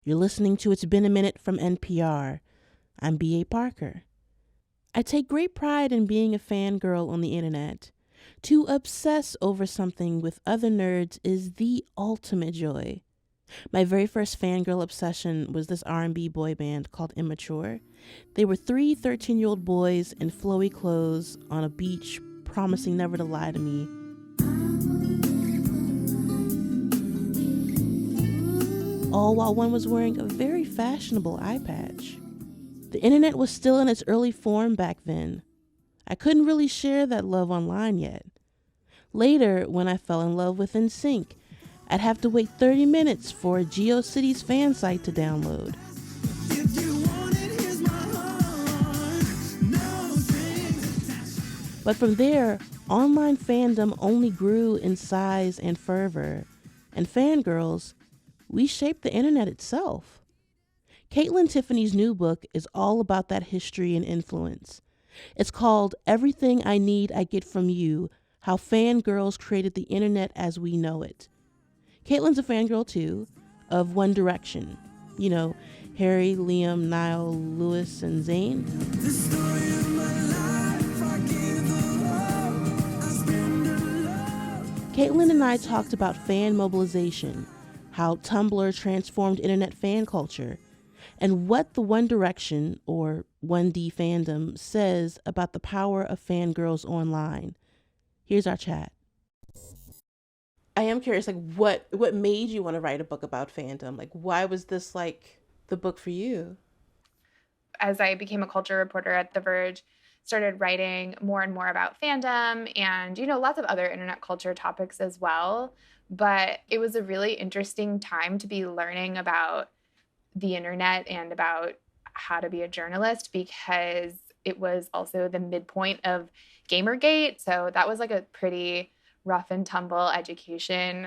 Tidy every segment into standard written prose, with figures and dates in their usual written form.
You're listening to It's Been a Minute from NPR. I'm B.A. Parker. I take great pride in being a fangirl on the internet. To obsess over something with other nerds is the ultimate joy. My very first fangirl obsession was this R&B boy band called Immature. They were three 13-year-old boys in flowy clothes on a beach, promising never to lie to me. All while one was wearing a very fashionable eye patch. The internet was still in its early form back then. I couldn't really share that love online yet. Later, when I fell in love with NSYNC, I'd have to wait 30 minutes for a GeoCities fan site to download. But from there, online fandom only grew in size and fervor, and fangirls, we shaped the internet itself. Kaitlyn Tiffany's new book is all about that history and influence. It's called Everything I Need I Get From You, How Fangirls Created the Internet as We Know It. Kaitlyn's a fangirl too, of One Direction. You know, Harry, Liam, Niall, Lewis, and Zayn. Kaitlyn and I talked about fan mobilization, how Tumblr transformed internet fan culture, and what the One Direction, or 1D fandom, says about the power of fangirls online. Here's our chat. I am curious, what made you want to write a book about fandom? Why was this the book for you? As I became a culture reporter at The Verge, started writing more and more about fandom and, lots of other internet culture topics as well. But it was a really interesting time to be learning about the internet and about how to be a journalist, because it was also the midpoint of Gamergate. So that was a pretty rough and tumble education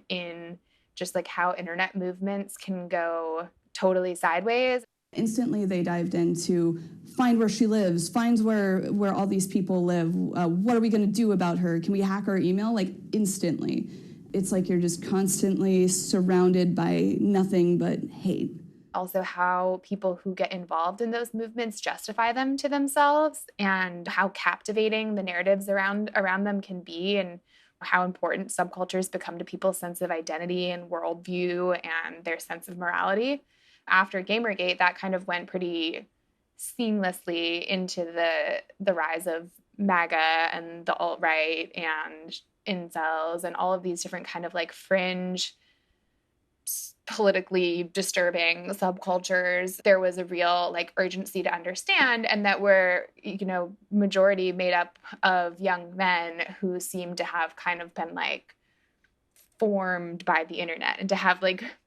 in just how internet movements can go totally sideways. Instantly, they dived into find where she lives, finds where all these people live. What are we going to do about her? Can we hack her email? Instantly. It's you're just constantly surrounded by nothing but hate. Also, how people who get involved in those movements justify them to themselves, and how captivating the narratives around them can be, and how important subcultures become to people's sense of identity and worldview and their sense of morality. After Gamergate, that kind of went pretty seamlessly into the rise of MAGA and the alt-right and incels and all of these different kind of fringe, politically disturbing subcultures. There was a real urgency to understand, and that we're, majority made up of young men who seem to have kind of been formed by the internet, and to have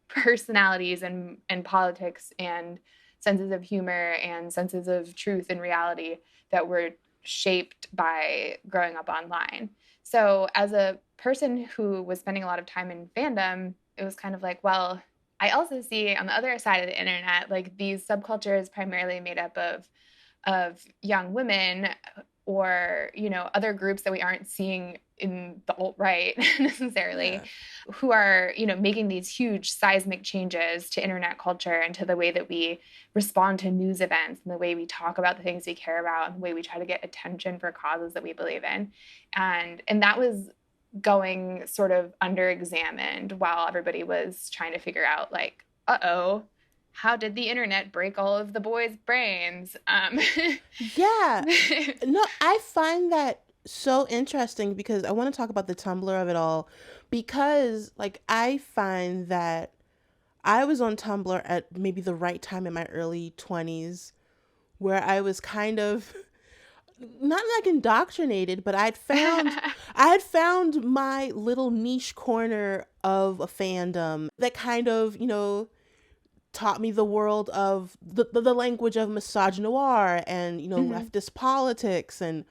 personalities and politics and senses of humor and senses of truth and reality that were shaped by growing up online. So as a person who was spending a lot of time in fandom, it was kind of well, I also see on the other side of the internet, these subcultures primarily made up of young women, or, other groups that we aren't seeing in the alt-right necessarily, who are, making these huge seismic changes to internet culture and to the way that we respond to news events and the way we talk about the things we care about and the way we try to get attention for causes that we believe in. And that was going sort of under-examined while everybody was trying to figure out, how did the internet break all of the boys' brains? Yeah. No, I find that so interesting, because I want to talk about the Tumblr of it all, because I find that I was on Tumblr at maybe the right time in my early 20s, where I was kind of not indoctrinated, but I had found my little niche corner of a fandom that kind of, taught me the world of the language of misogynoir and, leftist politics, and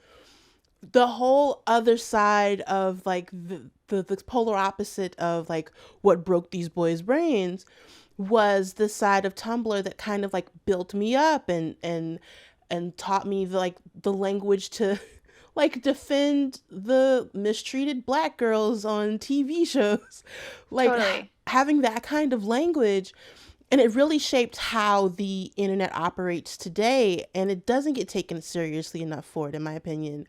the whole other side of the polar opposite of what broke these boys' brains was the side of Tumblr that kind of built me up and taught me the language to defend the mistreated Black girls on TV shows, Totally. having that kind of language. And it really shaped how the internet operates today, and it doesn't get taken seriously enough for it, in my opinion.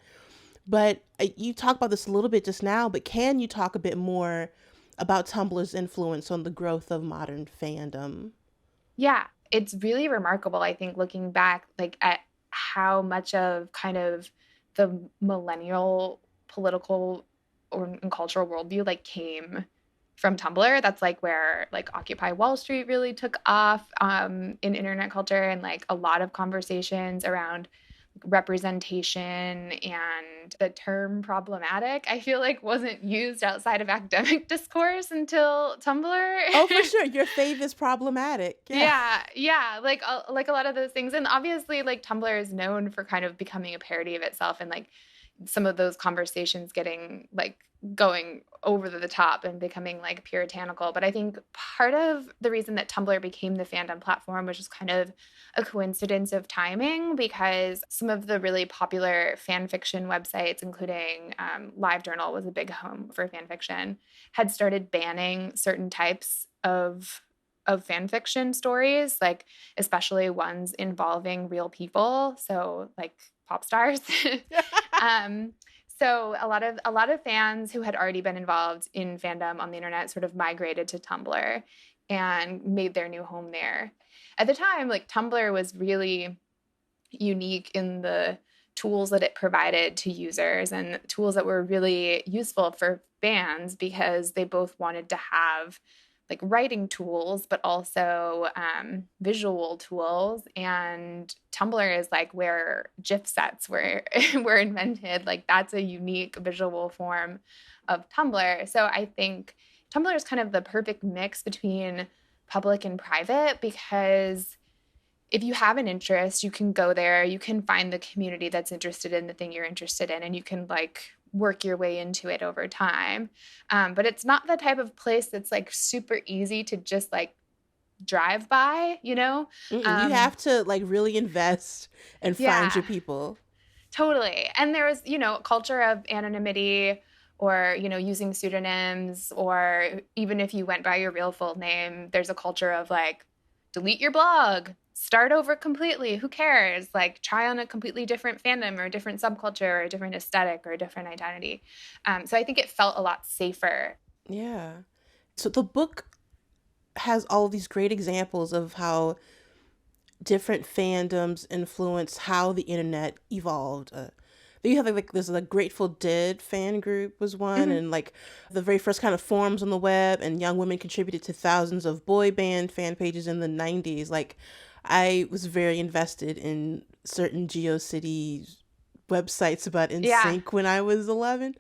But you talked about this a little bit just now, but can you talk a bit more about Tumblr's influence on the growth of modern fandom? Yeah, it's really remarkable, I think, looking back, like at how much of kind of the millennial political and cultural worldview like came from Tumblr. That's like where like Occupy Wall Street really took off in internet culture, and like a lot of conversations around representation and the term problematic, I feel like wasn't used outside of academic discourse until Tumblr. Oh, for sure. Your fave is problematic. Yeah. Like a lot of those things. And obviously like Tumblr is known for kind of becoming a parody of itself, and like some of those conversations getting like going over the top and becoming like puritanical. But I think part of the reason that Tumblr became the fandom platform was just kind of a coincidence of timing, because some of the really popular fan fiction websites, including LiveJournal was a big home for fan fiction, had started banning certain types of fan fiction stories, like especially ones involving real people, so like pop stars. So a lot of fans who had already been involved in fandom on the internet sort of migrated to Tumblr and made their new home there. At the time, like Tumblr was really unique in the tools that it provided to users, and tools that were really useful for fans because they both wanted to have like writing tools, but also visual tools. And Tumblr is like where GIF sets were invented. Like that's a unique visual form of Tumblr. So I think Tumblr is kind of the perfect mix between public and private, because if you have an interest, you can go there, you can find the community that's interested in the thing you're interested in, and you can like work your way into it over time. But it's not the type of place that's like super easy to just like drive by, you know? You have to like really invest and find your people. Totally. And there was, a culture of anonymity, or, using pseudonyms, or even if you went by your real full name, there's a culture of like, delete your blog, start over completely. Who cares? Like try on a completely different fandom or a different subculture or a different aesthetic or a different identity. So I think it felt a lot safer. Yeah. So the book has all of these great examples of how different fandoms influence how the internet evolved. You have like there's a Grateful Dead fan group was one, and like the very first kind of forums on the web, and young women contributed to thousands of boy band fan pages in the 90s. Like I was very invested in certain GeoCity websites about NSYNC when I was 11.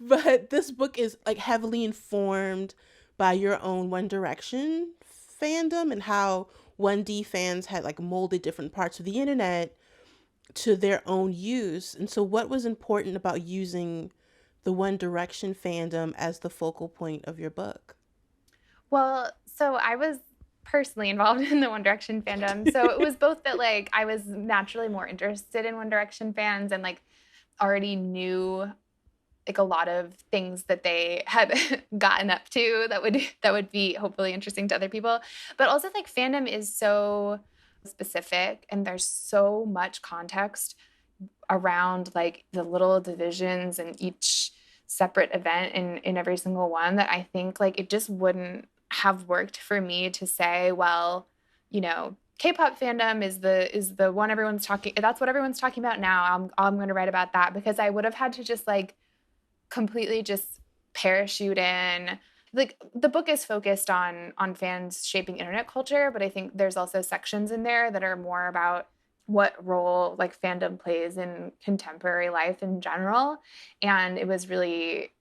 But this book is like heavily informed by your own One Direction fandom, and how 1D fans had like molded different parts of the internet to their own use. And so what was important about using the One Direction fandom as the focal point of your book? Well, so I was personally involved in the One Direction fandom. So it was both that like I was naturally more interested in One Direction fans and like already knew like a lot of things that they had gotten up to that would be hopefully interesting to other people. But also like fandom is so specific, and there's so much context around like the little divisions in each separate event in every single one, that I think like it just wouldn't have worked for me to say, well, K-pop fandom is the one everyone's talking, that's what everyone's talking about now, I'm going to write about that, because I would have had to just like completely just parachute in. Like the book is focused on fans shaping internet culture, but I think there's also sections in there that are more about what role like fandom plays in contemporary life in general. And it was really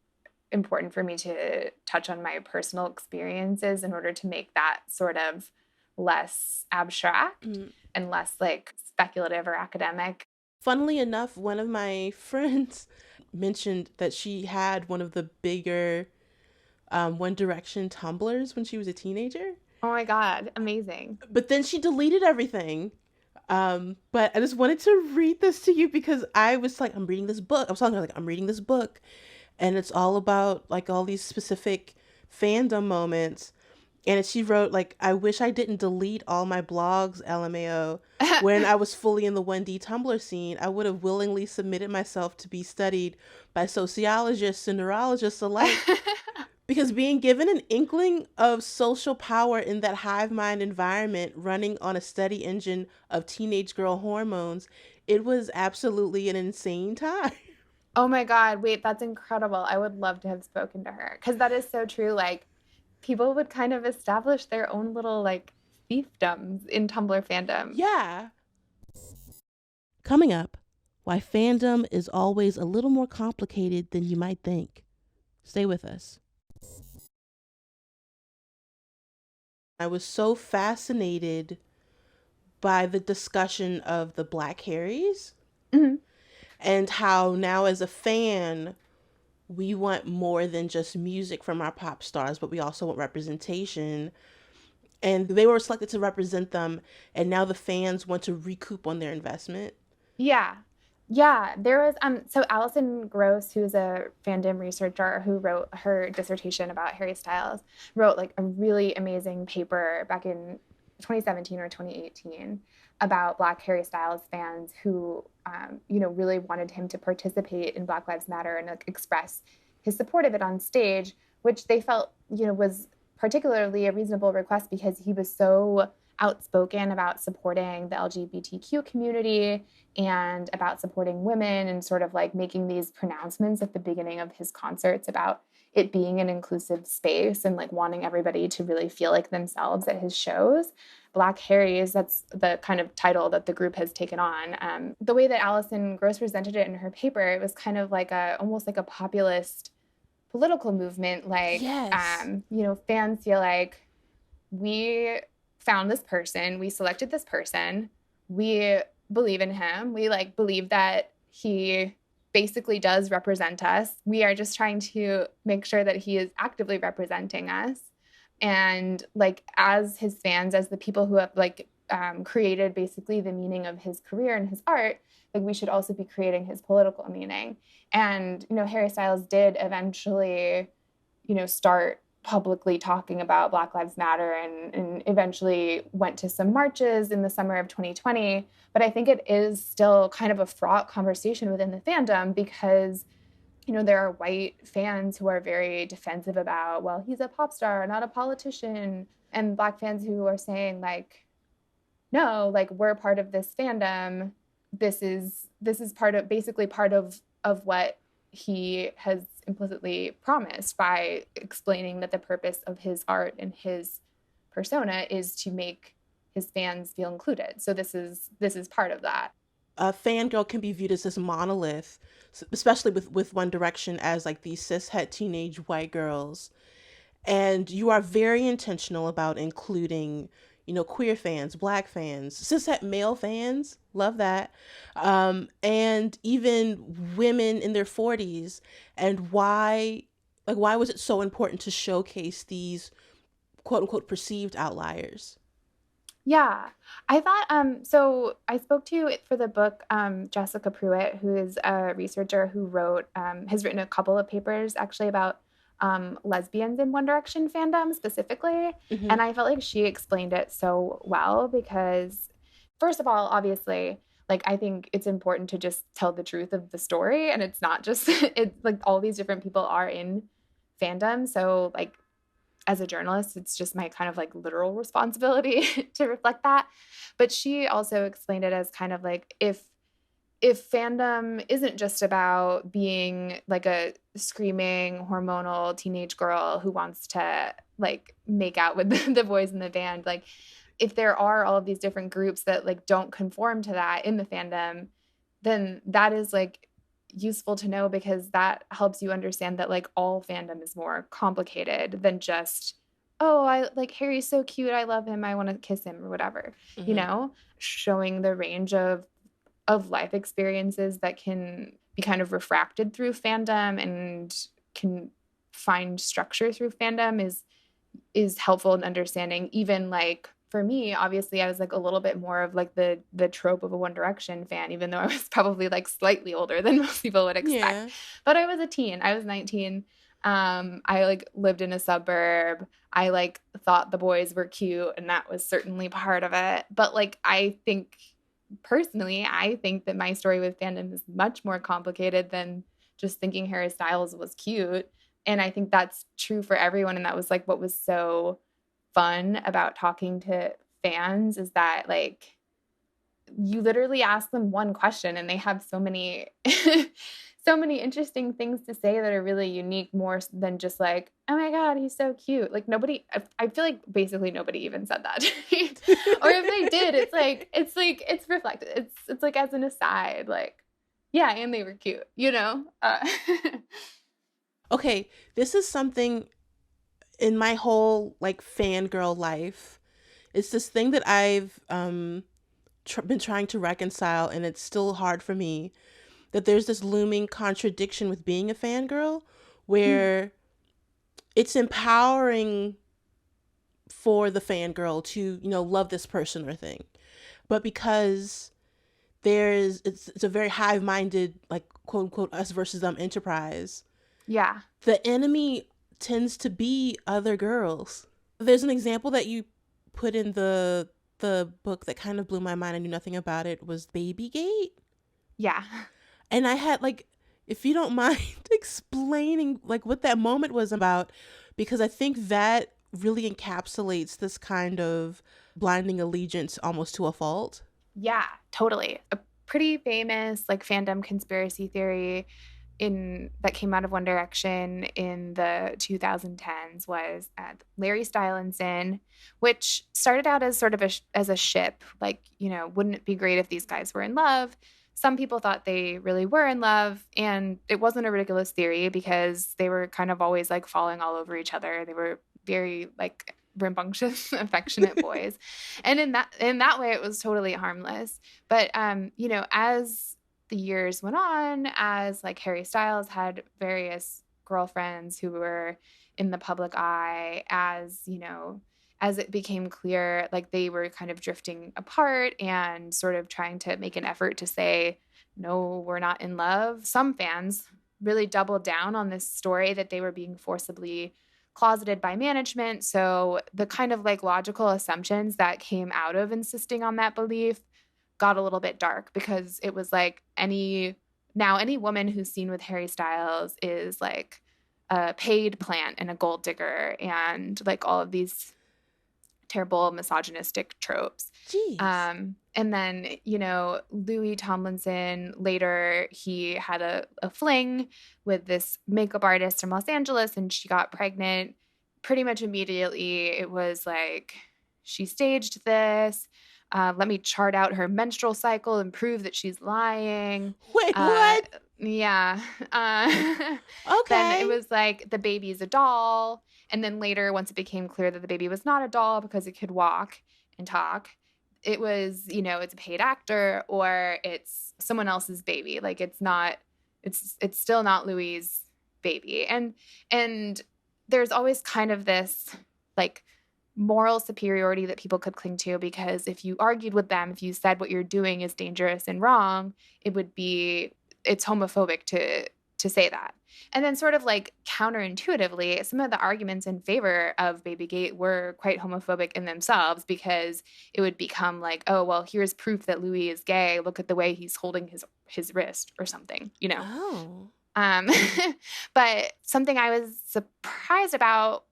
important for me to touch on my personal experiences in order to make that sort of less abstract and less like speculative or academic. Funnily enough, one of my friends mentioned that she had one of the bigger One Direction Tumblrs when she was a teenager. Oh my God, amazing. But then she deleted everything. But I just wanted to read this to you because I was like, I'm reading this book. I was telling her like, I'm reading this book, and it's all about like all these specific fandom moments. And she wrote, like, I wish I didn't delete all my blogs, LMAO. When I was fully in the 1D Tumblr scene, I would have willingly submitted myself to be studied by sociologists and neurologists alike. Because being given an inkling of social power in that hive mind environment running on a steady engine of teenage girl hormones, it was absolutely an insane time. Oh my God, wait, that's incredible. I would love to have spoken to her because that is so true. Like, people would kind of establish their own little like fiefdoms in Tumblr fandom. Yeah. Coming up, why fandom is always a little more complicated than you might think. Stay with us. I was so fascinated by the discussion of the Black Harrys and how now as a fan, we want more than just music from our pop stars, but we also want representation. And they were selected to represent them, and now the fans want to recoup on their investment. Yeah. Yeah, there was so Alison Gross, who's a fandom researcher who wrote her dissertation about Harry Styles, wrote like a really amazing paper back in 2017 or 2018 about Black Harry Styles fans who, really wanted him to participate in Black Lives Matter and like, express his support of it on stage, which they felt, was particularly a reasonable request because he was so outspoken about supporting the LGBTQ community and about supporting women and sort of like making these pronouncements at the beginning of his concerts about it being an inclusive space and like wanting everybody to really feel like themselves at his shows. Black Harrys, that's the kind of title that the group has taken on. The way that Alison Gross presented it in her paper, it was kind of like almost like a populist political movement. Like, yes. Fans feel like we found this person, we selected this person, we believe in him, we like believe that he basically does represent us. We are just trying to make sure that he is actively representing us. And like as his fans, as the people who have like created basically the meaning of his career and his art, like we should also be creating his political meaning. And Harry Styles did eventually start publicly talking about Black Lives Matter and eventually went to some marches in the summer of 2020. But I think it is still kind of a fraught conversation within the fandom because, there are white fans who are very defensive about, well, he's a pop star, not a politician. And Black fans who are saying like, no, like we're part of this fandom. This is basically part of what he has implicitly promised by explaining that the purpose of his art and his persona is to make his fans feel included. So this is part of that. A fangirl can be viewed as this monolith, especially with One Direction as like these cishet teenage white girls. And you are very intentional about including, queer fans, Black fans, cishet male fans, love that, and even women in their 40s. And why was it so important to showcase these quote unquote perceived outliers? Yeah, I thought, so I spoke to, for the book, Jessica Pruitt, who is a researcher who has written a couple of papers actually about lesbians in One Direction fandom specifically. Mm-hmm. And I felt like she explained it so well because, first of all, obviously, like I think it's important to just tell the truth of the story. And it's not just, it's like all these different people are in fandom. So like, as a journalist, it's just my kind of like literal responsibility to reflect that. But she also explained it as kind of like if fandom isn't just about being like a screaming hormonal teenage girl who wants to like make out with the boys in the band, like if there are all of these different groups that like don't conform to that in the fandom, then that is like useful to know because that helps you understand that like all fandom is more complicated than just, oh, I like Harry's so cute, I love him, I want to kiss him or whatever. Mm-hmm. Showing the range of life experiences that can be kind of refracted through fandom and can find structure through fandom is helpful in understanding. Even like for me, obviously I was like a little bit more of like the trope of a One Direction fan, even though I was probably like slightly older than most people would expect. Yeah. But I was a teen. I was 19. I like lived in a suburb. I like thought the boys were cute, and that was certainly part of it. But like, I think that my story with fandom is much more complicated than just thinking Harry Styles was cute. And I think that's true for everyone. And that was like what was so fun about talking to fans, is that like you literally ask them one question and they have so many so many interesting things to say that are really unique, more than just like, oh my God, he's so cute. Like nobody, I feel like basically nobody even said that. Or if they did, it's reflected. It's like as an aside, like, yeah, and they were cute, you know? Okay, this is something in my whole like fangirl life. It's this thing that I've been trying to reconcile, and it's still hard for me, that there's this looming contradiction with being a fangirl where it's empowering for the fangirl to, you know, love this person or thing. But because it's a very hive-minded, like, quote unquote, us versus them enterprise. Yeah. The enemy tends to be other girls. There's an example that you put in the book that kind of blew my mind. I knew nothing about it. Was Babygate. Yeah. And I had like, if you don't mind explaining like what that moment was about, because I think that really encapsulates this kind of blinding allegiance almost to a fault. Yeah, totally. A pretty famous like fandom conspiracy theory that came out of One Direction in the 2010s was Larry Stylinson, which started out as sort of as a ship. Like, you know, wouldn't it be great if these guys were in love? Some people thought they really were in love, and it wasn't a ridiculous theory because they were kind of always like falling all over each other. They were very like rambunctious, affectionate boys. And in that way, it was totally harmless. But, you know, as the years went on, as like Harry Styles had various girlfriends who were in the public eye, as, you know, as it became clear, like they were kind of drifting apart and sort of trying to make an effort to say, no, we're not in love. Some fans really doubled down on this story that they were being forcibly closeted by management. So the kind of like logical assumptions that came out of insisting on that belief got a little bit dark, because it was like any woman who's seen with Harry Styles is like a paid plant and a gold digger and like all of these terrible misogynistic tropes. Jeez. And then, you know, Louis Tomlinson, later he had a fling with this makeup artist from Los Angeles, and she got pregnant. Pretty much immediately, it was like, she staged this. Let me chart out her menstrual cycle and prove that she's lying. Wait, what? Yeah. Okay. Then it was like, the baby's a doll. And then later, once it became clear that the baby was not a doll because it could walk and talk, it was, you know, it's a paid actor or it's someone else's baby. Like it's still not Louis' baby. And there's always kind of this like moral superiority that people could cling to, because if you argued with them, if you said what you're doing is dangerous and wrong, it's homophobic to say that. And then sort of like counterintuitively, some of the arguments in favor of Babygate were quite homophobic in themselves, because it would become like, oh, well, here's proof that Louis is gay. Look at the way he's holding his wrist or something, you know? Oh. But something I was surprised about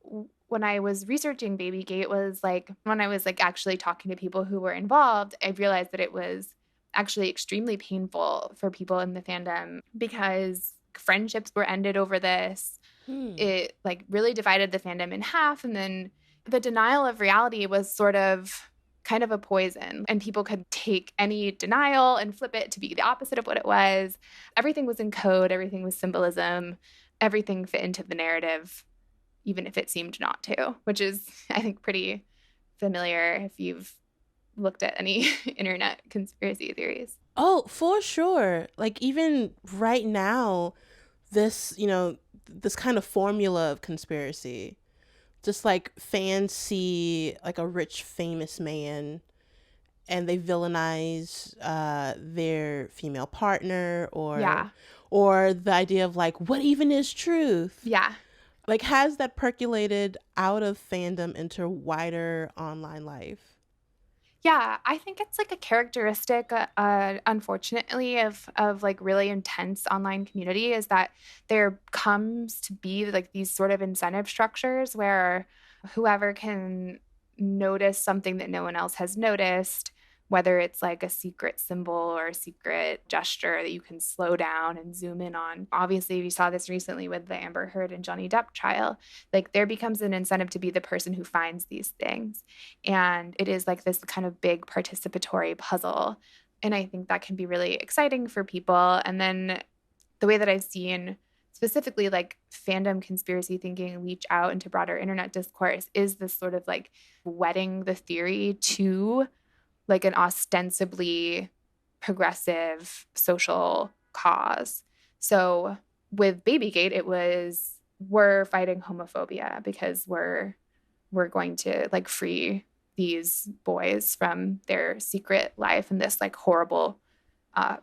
when I was researching Babygate was like, when I was like actually talking to people who were involved, I realized that it was actually extremely painful for people in the fandom, because friendships were ended over this. It like really divided the fandom in half. And then the denial of reality was sort of kind of a poison, and people could take any denial and flip it to be the opposite of what it was. Everything was in code. Everything was symbolism. Everything fit into the narrative, even if it seemed not to, which is, I think, pretty familiar if you've looked at any internet conspiracy theories. Oh, for sure. Like even right now, this, you know, this kind of formula of conspiracy, just like fans see like a rich, famous man and they villainize their female partner, or the idea of like, what even is truth? Yeah. Like, has that percolated out of fandom into wider online life? Yeah, I think it's like a characteristic, unfortunately, of like really intense online community is that there comes to be like these sort of incentive structures where whoever can notice something that no one else has noticed, whether it's like a secret symbol or a secret gesture that you can slow down and zoom in on. Obviously, we saw this recently with the Amber Heard and Johnny Depp trial. Like there becomes an incentive to be the person who finds these things. And it is like this kind of big participatory puzzle. And I think that can be really exciting for people. And then the way that I've seen specifically like fandom conspiracy thinking leach out into broader internet discourse is this sort of like wedding the theory to like an ostensibly progressive social cause. So with Babygate, it was we're fighting homophobia because we're going to like free these boys from their secret life and this like horrible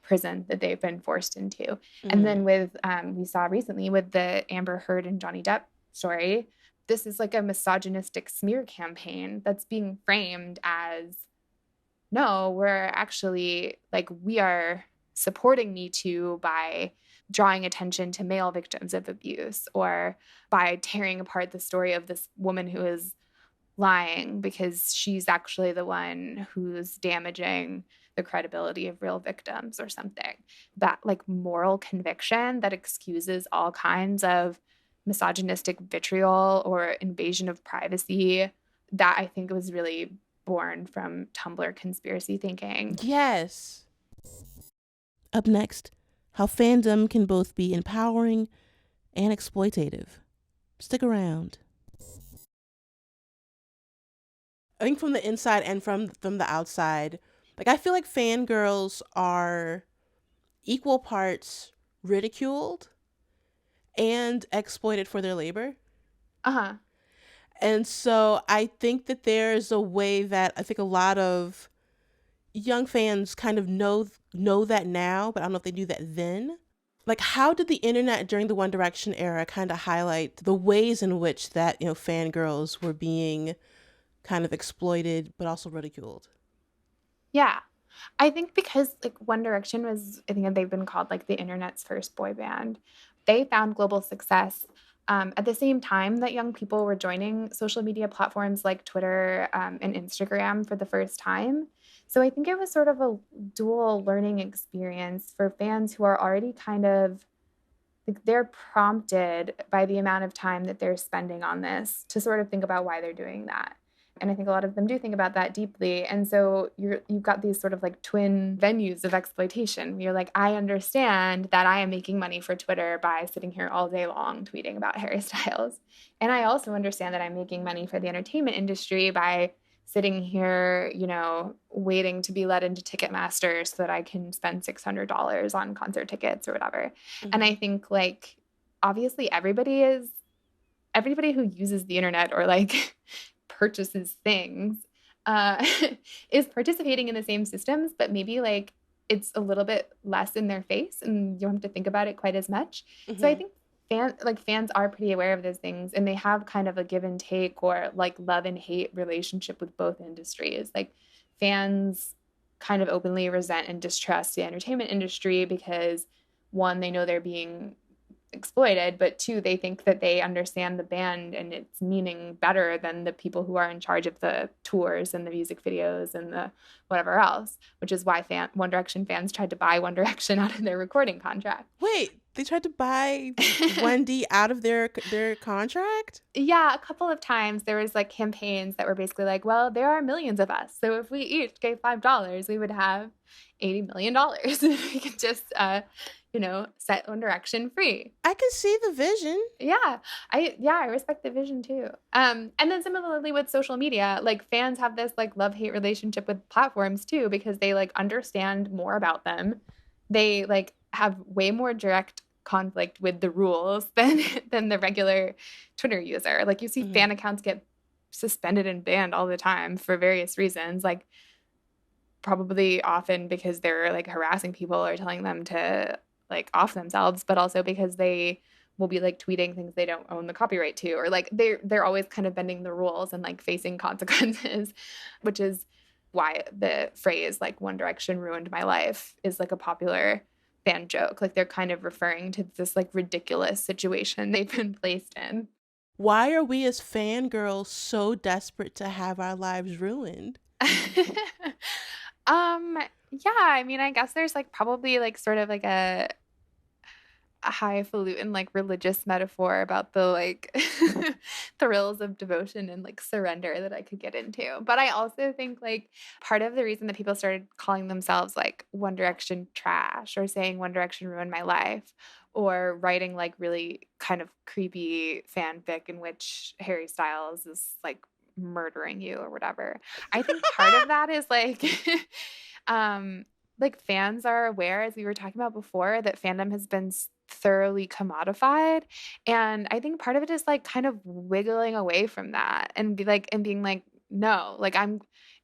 prison that they've been forced into. Mm-hmm. And then with we saw recently with the Amber Heard and Johnny Depp story, this is like a misogynistic smear campaign that's being framed as no, we're actually like we are supporting Me Too by drawing attention to male victims of abuse or by tearing apart the story of this woman who is lying because she's actually the one who's damaging the credibility of real victims or something. That like moral conviction that excuses all kinds of misogynistic vitriol or invasion of privacy, that I think was really born from Tumblr conspiracy thinking. Yes. Up next, how fandom can both be empowering and exploitative. Stick around. I think from the inside and from the outside, like I feel like fangirls are equal parts ridiculed and exploited for their labor. Uh-huh. And so I think that there's a way that I think a lot of young fans kind of know that now, but I don't know if they knew that then. Like, how did the internet during the One Direction era kind of highlight the ways in which that, fangirls were being kind of exploited, but also ridiculed? Yeah. I think because like One Direction was, I think they've been called like the internet's first boy band. They found global success at the same time that young people were joining social media platforms like Twitter and Instagram for the first time. So I think it was sort of a dual learning experience for fans who are already kind of like they're prompted by the amount of time that they're spending on this to sort of think about why they're doing that. And I think a lot of them do think about that deeply. And so you've got these sort of like twin venues of exploitation. You're like, I understand that I am making money for Twitter by sitting here all day long tweeting about Harry Styles. And I also understand that I'm making money for the entertainment industry by sitting here, waiting to be let into Ticketmaster so that I can spend $600 on concert tickets or whatever. Mm-hmm. And I think like, obviously everybody who uses the internet or like purchases things is participating in the same systems, but maybe like it's a little bit less in their face and you don't have to think about it quite as much. Mm-hmm. So I think fans are pretty aware of those things and they have kind of a give and take or like love and hate relationship with both industries. Like fans kind of openly resent and distrust the entertainment industry because one, they know they're being exploited, but two, they think that they understand the band and its meaning better than the people who are in charge of the tours and the music videos and the whatever else, which is why One Direction fans tried to buy One Direction out of their recording contract. Wait, they tried to buy 1D out of their contract? Yeah, a couple of times there was like campaigns that were basically like, well, there are millions of us, so if we each gave $5, we would have $80 million. We could just set One Direction free. I can see the vision. Yeah, I respect the vision too. And then similarly with social media, like fans have this like love-hate relationship with platforms too because they like understand more about them. They like have way more direct conflict with the rules than the regular Twitter user. Like you see fan accounts get suspended and banned all the time for various reasons, like probably often because they're like harassing people or telling them to like off themselves, but also because they will be like tweeting things they don't own the copyright to, or like they're always kind of bending the rules and like facing consequences, which is why the phrase like One Direction ruined my life is like a popular fan joke. Like they're kind of referring to this like ridiculous situation they've been placed in. Why are we as fangirls so desperate to have our lives ruined? Yeah, I mean, I guess there's like probably like sort of like a highfalutin like religious metaphor about the like thrills of devotion and like surrender that I could get into. But I also think like part of the reason that people started calling themselves like One Direction trash or saying One Direction ruined my life or writing like really kind of creepy fanfic in which Harry Styles is like murdering you or whatever. I think part of that is like fans are aware, as we were talking about before, that fandom has been thoroughly commodified. And I think part of it is like kind of wiggling away from that and being like, no, like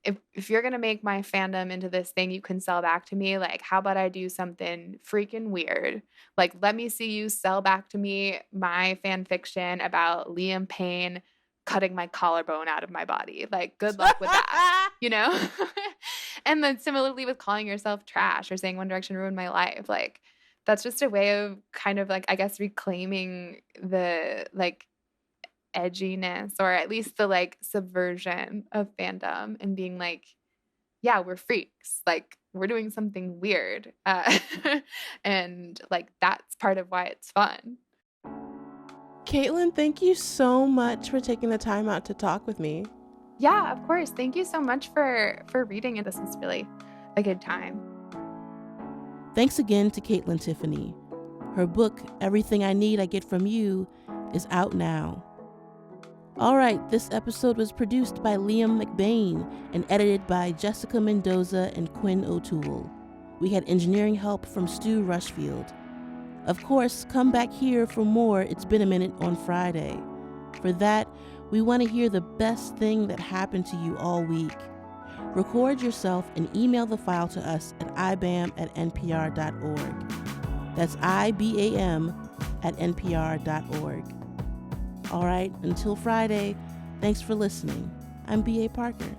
if you're gonna make my fandom into this thing you can sell back to me, like how about I do something freaking weird? Like let me see you sell back to me my fan fiction about Liam Payne cutting my collarbone out of my body. Like good luck with that, you know? And then similarly with calling yourself trash or saying One Direction ruined my life, like that's just a way of kind of like, I guess, reclaiming the like edginess or at least the like subversion of fandom and being like, yeah, we're freaks. Like we're doing something weird. And like that's part of why it's fun. Kaitlyn, thank you so much for taking the time out to talk with me. Yeah, of course. Thank you so much for reading it. This was really a good time. Thanks again to Kaitlyn Tiffany. Her book, Everything I Need I Get From You, is out now. All right, this episode was produced by Liam McBain and edited by Jessica Mendoza and Quinn O'Toole. We had engineering help from Stu Rushfield. Of course, come back here for more It's Been a Minute on Friday. For that, we want to hear the best thing that happened to you all week. Record yourself and email the file to us at ibam@npr.org. That's IBAM@npr.org. All right, until Friday, thanks for listening. I'm B.A. Parker.